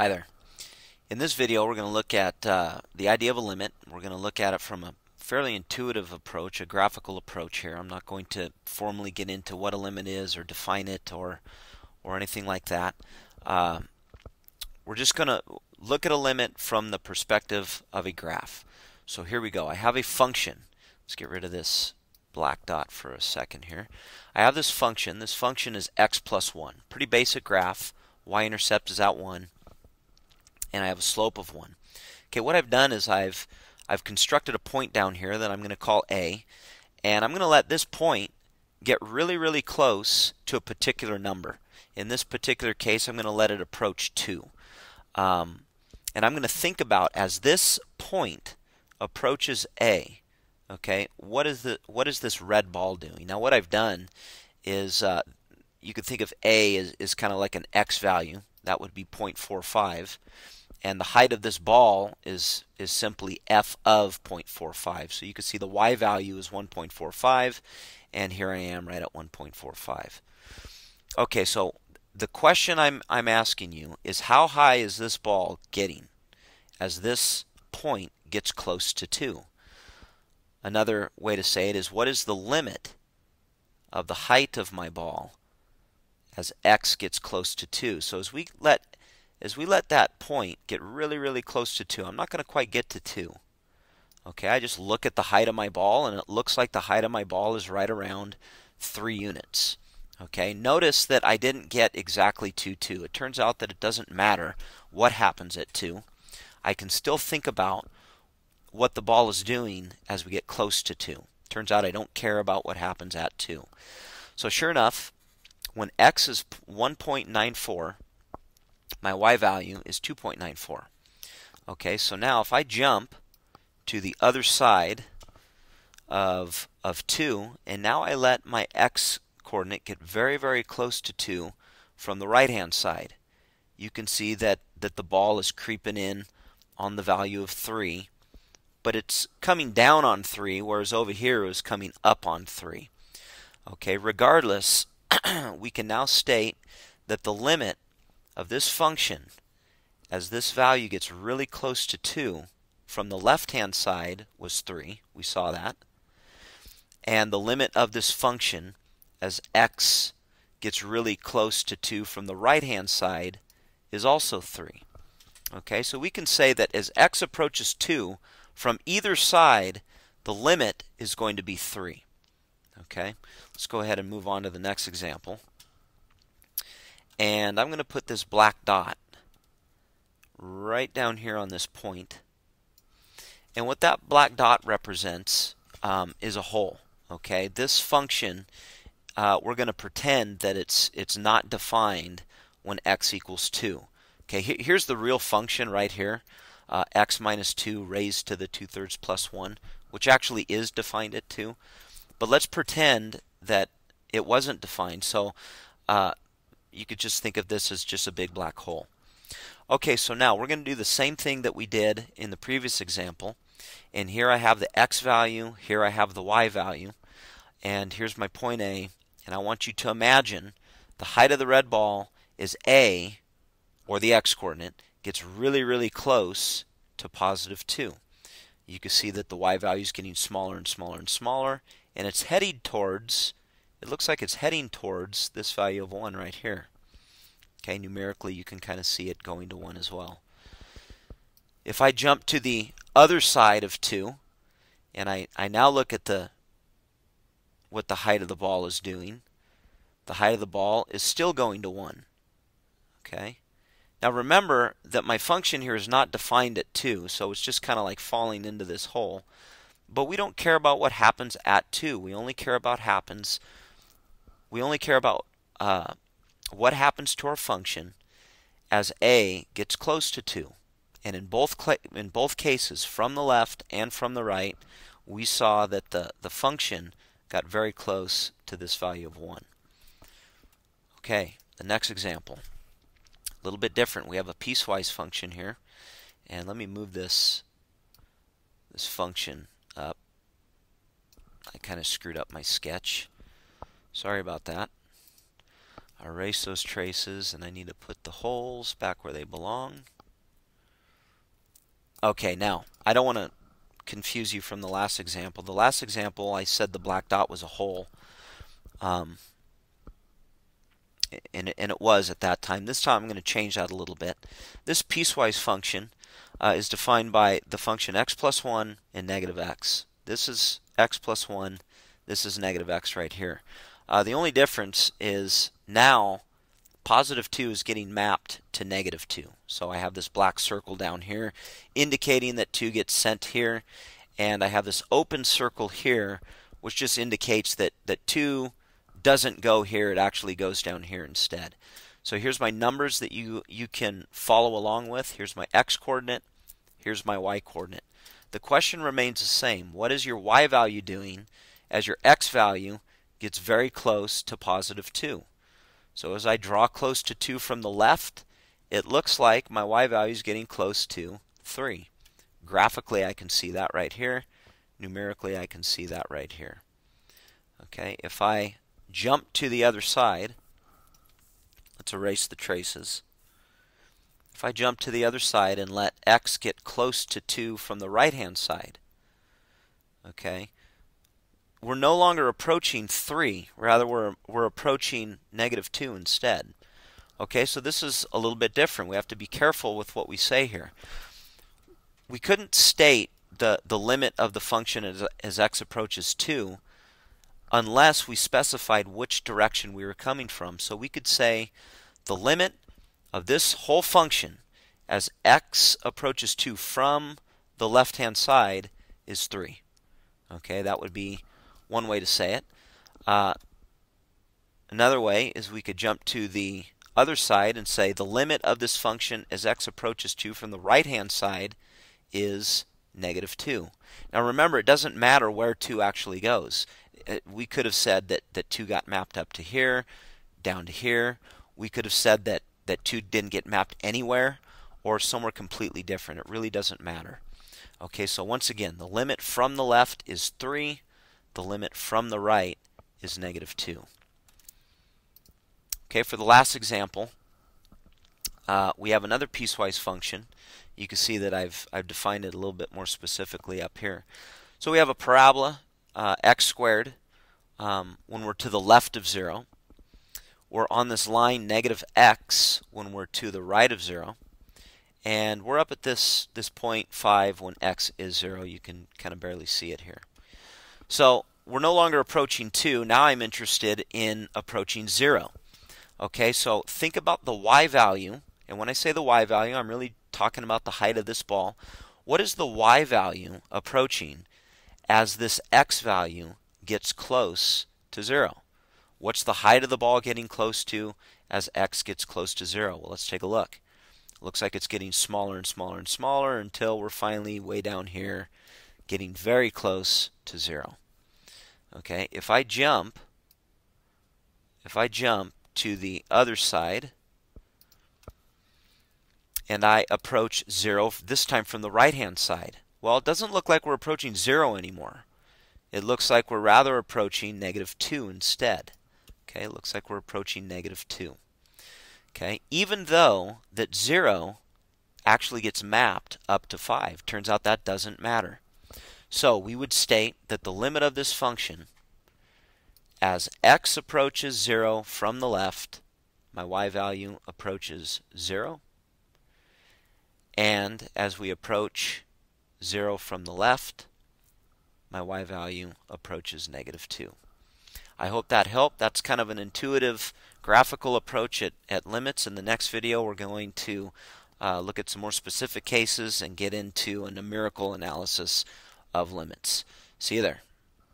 Hi there. In this video we're going to look at the idea of a limit. We're going to look at it from a fairly intuitive approach, a graphical approach here. I'm not going to formally get into what a limit is or define it or anything like that. We're just going to look at a limit from the perspective of a graph. So here we go. I have a function. Let's get rid of this black dot for a second here. I have this function. This function is x plus 1. Pretty basic graph. Y-intercept is at 1. And I have a slope of 1. Okay, what I've done is I've constructed a point down here that I'm going to call A, and I'm going to let this point get really close to a particular number. In this particular case, I'm going to let it approach 2. And I'm going to think about, as this point approaches A, okay, what is this red ball doing? Now what I've done is you could think of A as kind of like an x value. That would be 0.45. And the height of this ball is simply f of 0.45. So you can see the y value is 1.45, and here I am right at 1.45. Okay, so the question I'm asking you is, how high is this ball getting as this point gets close to 2? Another way to say it is, what is the limit of the height of my ball as x gets close to 2? So as we let that point get really close to 2, I'm not going to quite get to 2. Okay, I just look at the height of my ball, and it looks like the height of my ball is right around 3 units. Okay, notice that I didn't get exactly to 2. It turns out that it doesn't matter what happens at 2. I can still think about what the ball is doing as we get close to 2. Turns out I don't care about what happens at 2. So sure enough, when x is 1.94, my y value is 2.94. Okay, so now if I jump to the other side of 2, and now I let my x coordinate get very close to 2 from the right hand side, you can see that the ball is creeping in on the value of 3, but it's coming down on 3, whereas over here it was coming up on 3. Okay, regardless, we can now state that the limit of this function, as this value gets really close to 2, from the left hand side was 3, we saw that, and the limit of this function as x gets really close to 2 from the right hand side is also 3. Okay, so we can say that as x approaches 2, from either side the limit is going to be 3. Okay, let's go ahead and move on to the next example. And I'm going to put this black dot right down here on this point. And what that black dot represents is a hole. Okay, this function, we're going to pretend that it's not defined when x equals 2. Okay, here's the real function right here, x minus 2 raised to the 2/3 plus 1, which actually is defined at 2. But let's pretend that it wasn't defined. So you could just think of this as just a big black hole. Okay, so now we're going to do the same thing that we did in the previous example. And here I have the x value, here I have the y value, and here's my point A. And I want you to imagine the height of the red ball is A, or the x coordinate, gets really close to positive 2. You can see that the y value is getting smaller and smaller, and it's heading towards, it looks like it's heading towards this value of 1 right here. Okay, numerically you can kind of see it going to 1 as well. If I jump to the other side of 2, and I now look at what the height of the ball is doing, the height of the ball is still going to 1. Okay, now remember that my function here is not defined at 2, so it's just kind of like falling into this hole. But we don't care about what happens at 2. We only care about what happens to our function as a gets close to 2. And in both cases, from the left and from the right, we saw that the function got very close to this value of 1. Okay, the next example. A little bit different. We have a piecewise function here. And let me move this function up. I kind of screwed up my sketch. Sorry about that. Erase those traces, and I need to put the holes back where they belong. Okay, now, I don't want to confuse you from the last example. The last example, I said the black dot was a hole. And it was at that time. This time I'm going to change that a little bit. This piecewise function is defined by the function x plus 1 and negative x. This is x plus 1. This is negative x right here. The only difference is now positive 2 is getting mapped to negative 2. So I have this black circle down here indicating that 2 gets sent here. And I have this open circle here which just indicates that 2 doesn't go here, it actually goes down here instead. So here's my numbers that you can follow along with. Here's my x coordinate, here's my y coordinate. The question remains the same. What is your y value doing as your x value gets very close to positive 2? So as I draw close to 2 from the left, it looks like my y value is getting close to 3. Graphically, I can see that right here. Numerically, I can see that right here. Okay, if I jump to the other side, let's erase the traces. If I jump to the other side and let x get close to 2 from the right hand side, okay, we're no longer approaching 3, rather we're approaching negative 2 instead. Okay, so this is a little bit different. We have to be careful with what we say here. We couldn't state the limit of the function as x approaches 2 unless we specified which direction we were coming from. So we could say the limit of this whole function as x approaches 2 from the left-hand side is 3. Okay, that would be one way to say it. Another way is we could jump to the other side and say the limit of this function as x approaches 2 from the right-hand side is negative 2. Now remember, it doesn't matter where 2 actually goes. We could have said that 2 got mapped up to here, down to here. We could have said that 2 didn't get mapped anywhere or somewhere completely different. It really doesn't matter. Okay, so once again, the limit from the left is 3. The limit from the right is negative 2. Okay, for the last example, we have another piecewise function. You can see that I've defined it a little bit more specifically up here. So we have a parabola, x squared, when we're to the left of 0. We're on this line negative x when we're to the right of 0. And we're up at this point 5 when x is 0. You can kind of barely see it here. So we're no longer approaching 2. Now I'm interested in approaching 0. Okay, so think about the y value. And when I say the y value, I'm really talking about the height of this ball. What is the y value approaching as this x value gets close to 0? What's the height of the ball getting close to as x gets close to 0? Well, let's take a look. Looks like it's getting smaller and smaller and smaller until we're finally way down here getting very close to 0. Okay, if I jump to the other side and I approach 0, this time from the right hand side, well, it doesn't look like we're approaching 0 anymore. It looks like we're rather approaching negative 2 instead. Okay, it looks like we're approaching negative 2. Okay, even though that 0 actually gets mapped up to 5. Turns out that doesn't matter. So we would state that the limit of this function as x approaches 0 from the left, my y value approaches 0. And as we approach 0 from the left, my y value approaches negative 2. I hope that helped. That's kind of an intuitive graphical approach at limits. In the next video, we're going to look at some more specific cases and get into a numerical analysis of limits. See you there.